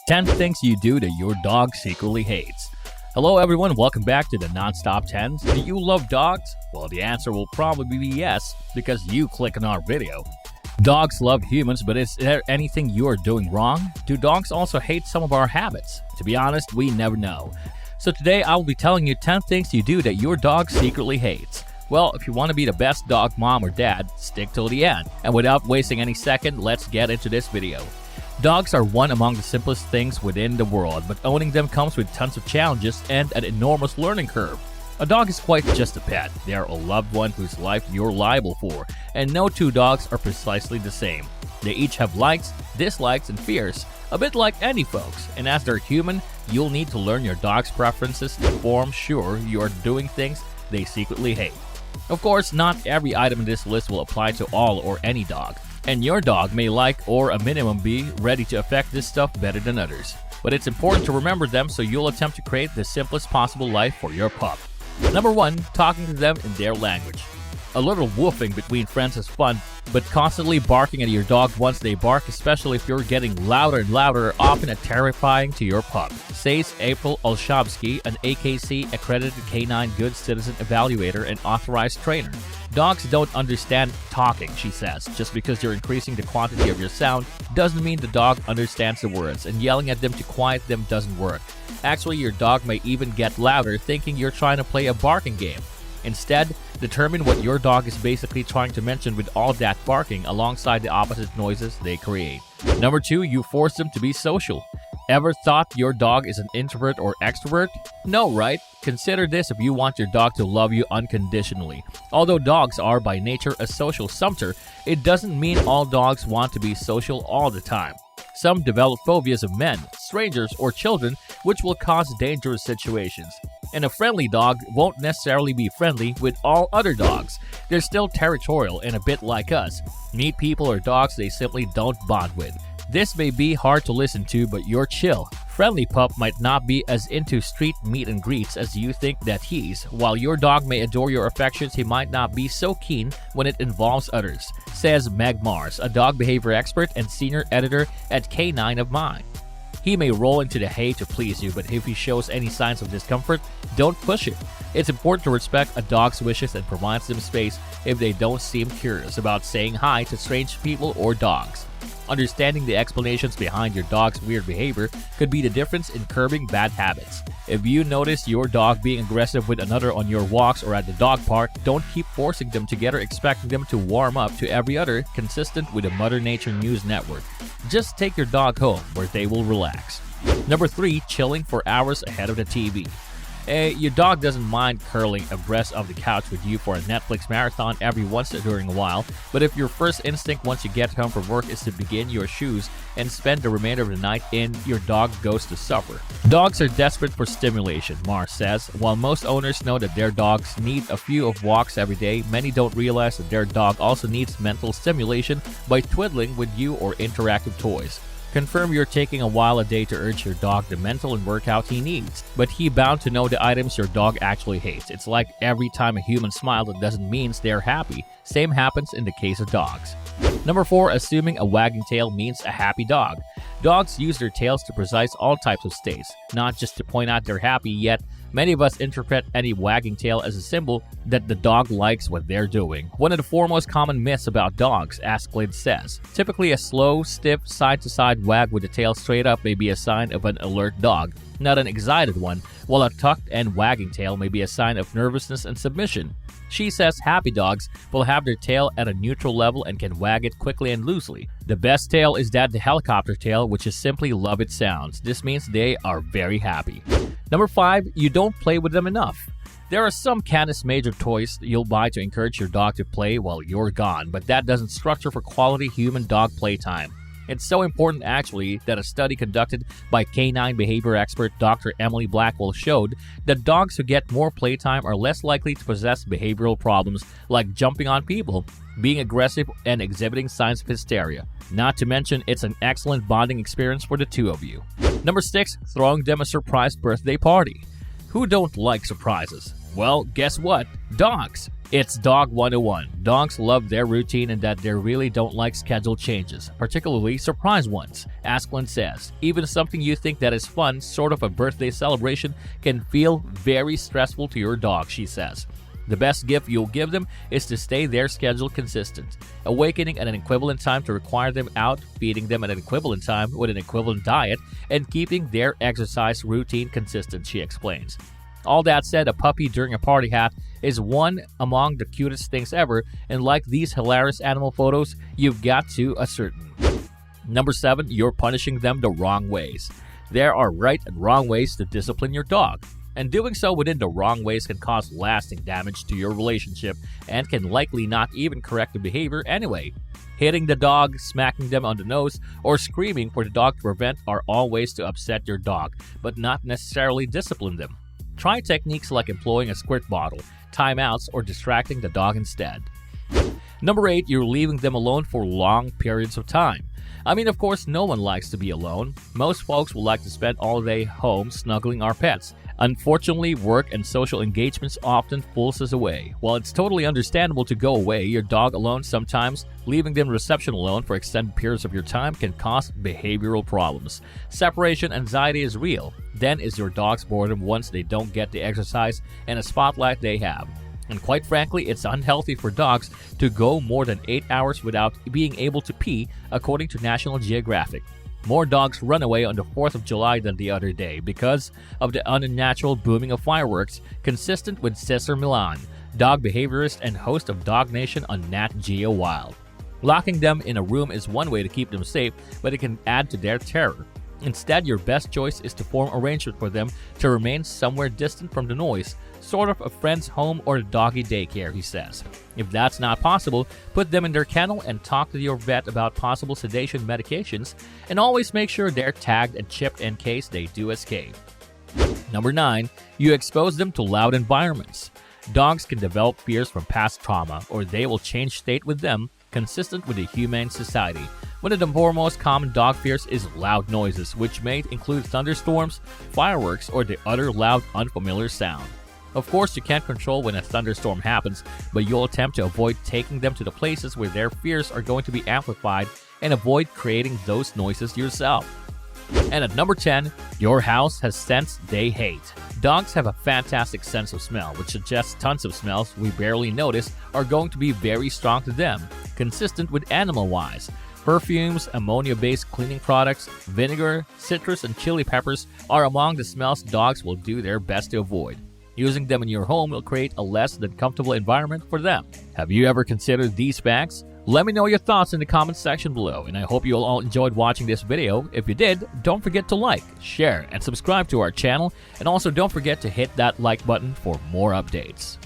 10 things you do that your dog secretly hates. Hello everyone, welcome back to the Non-Stop 10s. Do you love dogs? Well, the answer will probably be yes, because you click on our video. Dogs love humans, but is there anything you are doing wrong? Do dogs also hate some of our habits? To be honest, we never know. So today I will be telling you 10 things you do that your dog secretly hates. Well, if you want to be the best dog mom or dad, stick till the end. And without wasting any second, let's get into this video. Dogs are one among the simplest things within the world, but owning them comes with tons of challenges and an enormous learning curve. A dog is quite just a pet. They are a loved one whose life you're liable for, and no two dogs are precisely the same. They each have likes, dislikes, and fears, a bit like any folks, and as they're human, you'll need to learn your dog's preferences to form sure you are doing things they secretly hate. Of course, not every item in this list will apply to all or any dog, and your dog may like or a minimum be ready to affect this stuff better than others. But it's important to remember them so you'll attempt to create the simplest possible life for your pup. Number 1. Talking to them in their language. A little woofing between friends is fun, but constantly barking at your dog once they bark, especially if you're getting louder and louder, are often terrifying to your pup, says April Olshabsky, an AKC accredited canine good citizen evaluator and authorized trainer. Dogs don't understand talking, she says. Just because you're increasing the quantity of your sound doesn't mean the dog understands the words, and yelling at them to quiet them doesn't work. Actually, your dog may even get louder thinking you're trying to play a barking game. Instead, determine what your dog is basically trying to mention with all that barking alongside the opposite noises they create. Number 2, you force them to be social. Ever thought your dog is an introvert or extrovert? No, right? Consider this if you want your dog to love you unconditionally. Although dogs are by nature a social sumpter, it doesn't mean all dogs want to be social all the time. Some develop phobias of men, strangers, or children, which will cause dangerous situations. And a friendly dog won't necessarily be friendly with all other dogs. They're still territorial and a bit like us. Meet people or dogs they simply don't bond with. This may be hard to listen to, but you're chill. Friendly pup might not be as into street meet and greets as you think that he's. While your dog may adore your affections, he might not be so keen when it involves others, says Meg Mars, a dog behavior expert and senior editor at Canine of Mine. He may roll into the hay to please you, but if he shows any signs of discomfort, don't push it. It's important to respect a dog's wishes and provide them space if they don't seem curious about saying hi to strange people or dogs. Understanding the explanations behind your dog's weird behavior could be the difference in curbing bad habits. If you notice your dog being aggressive with another on your walks or at the dog park, don't keep forcing them together expecting them to warm up to every other, consistent with the Mother Nature News Network. Just take your dog home where they will relax. Number 3. Chilling for hours ahead of the TV. Your dog doesn't mind curling abreast of the couch with you for a Netflix marathon every once during a while, but if your first instinct once you get home from work is to begin your shoes and spend the remainder of the night in, your dog goes to suffer. Dogs are desperate for stimulation, Mars says. While most owners know that their dogs need a few of walks every day, many don't realize that their dog also needs mental stimulation by twiddling with you or interactive toys. Confirm you're taking a while a day to urge your dog the mental and workout he needs, but he bound to know the items your dog actually hates. It's like every time a human smiles, that doesn't mean they're happy. Same happens in the case of dogs. Number 4. Assuming a wagging tail means a happy dog. Dogs use their tails to precise all types of states, not just to point out they're happy, yet many of us interpret any wagging tail as a symbol that the dog likes what they're doing. One of the foremost common myths about dogs, Asklid says. Typically a slow, stiff, side-to-side wag with the tail straight up may be a sign of an alert dog, not an excited one, while a tucked and wagging tail may be a sign of nervousness and submission. She says happy dogs will have their tail at a neutral level and can wag it quickly and loosely. The best tail is the helicopter tail, which is simply love it sounds. This means they are very happy. Number 5. You don't play with them enough. There are some Canis major toys you'll buy to encourage your dog to play while you're gone, but that doesn't structure for quality human-dog playtime. It's so important actually that a study conducted by canine behavior expert Dr. Emily Blackwell showed that dogs who get more playtime are less likely to possess behavioral problems like jumping on people, being aggressive, and exhibiting signs of hysteria. Not to mention, it's an excellent bonding experience for the two of you. Number 6. Throwing them a surprise birthday party. Who don't like surprises? Well, guess what? Dogs! It's Dog 101. Dogs love their routine and that they really don't like schedule changes, particularly surprise ones. Asklin says, even something you think that is fun, sort of a birthday celebration, can feel very stressful to your dog, she says. The best gift you'll give them is to stay their schedule consistent, awakening at an equivalent time to require them out, feeding them at an equivalent time with an equivalent diet, and keeping their exercise routine consistent, she explains. All that said, a puppy during a party hat is one among the cutest things ever, and like these hilarious animal photos, you've got to ascertain. Number 7, you're punishing them the wrong ways. There are right and wrong ways to discipline your dog, and doing so within the wrong ways can cause lasting damage to your relationship and can likely not even correct the behavior anyway. Hitting the dog, smacking them on the nose, or screaming for the dog to prevent are all ways to upset your dog, but not necessarily discipline them. Try techniques like employing a squirt bottle, timeouts, or distracting the dog instead. Number 8, you're leaving them alone for long periods of time. I mean, of course, no one likes to be alone. Most folks would like to spend all day home snuggling our pets. Unfortunately, work and social engagements often pulls us away. While it's totally understandable to go away, your dog alone sometimes, leaving them reception alone for extended periods of your time can cause behavioral problems. Separation anxiety is real. Then is your dog's boredom once they don't get the exercise and a spotlight they have. And quite frankly, it's unhealthy for dogs to go more than 8 hours without being able to pee, according to National Geographic. More dogs run away on the 4th of July than the other day because of the unnatural booming of fireworks, consistent with Cesar Millan, dog behaviorist and host of Dog Nation on Nat Geo Wild. Locking them in a room is one way to keep them safe, but it can add to their terror. Instead, your best choice is to form arrangements for them to remain somewhere distant from the noise, sort of a friend's home or a doggy daycare, he says. If that's not possible, put them in their kennel and talk to your vet about possible sedation medications, and always make sure they're tagged and chipped in case they do escape. Number 9, you expose them to loud environments. Dogs can develop fears from past trauma, or they will change state with them, consistent with the Humane Society. One of the foremost common dog fears is loud noises, which may include thunderstorms, fireworks, or the other loud, unfamiliar sound. Of course, you can't control when a thunderstorm happens, but you'll attempt to avoid taking them to the places where their fears are going to be amplified and avoid creating those noises yourself. And at number 10, your house has scents they hate. Dogs have a fantastic sense of smell, which suggests tons of smells we barely notice are going to be very strong to them, consistent with animal-wise. Perfumes, ammonia-based cleaning products, vinegar, citrus, and chili peppers are among the smells dogs will do their best to avoid. Using them in your home will create a less than comfortable environment for them. Have you ever considered these facts? Let me know your thoughts in the comments section below, and I hope you all enjoyed watching this video. If you did, don't forget to like, share, and subscribe to our channel, and also don't forget to hit that like button for more updates.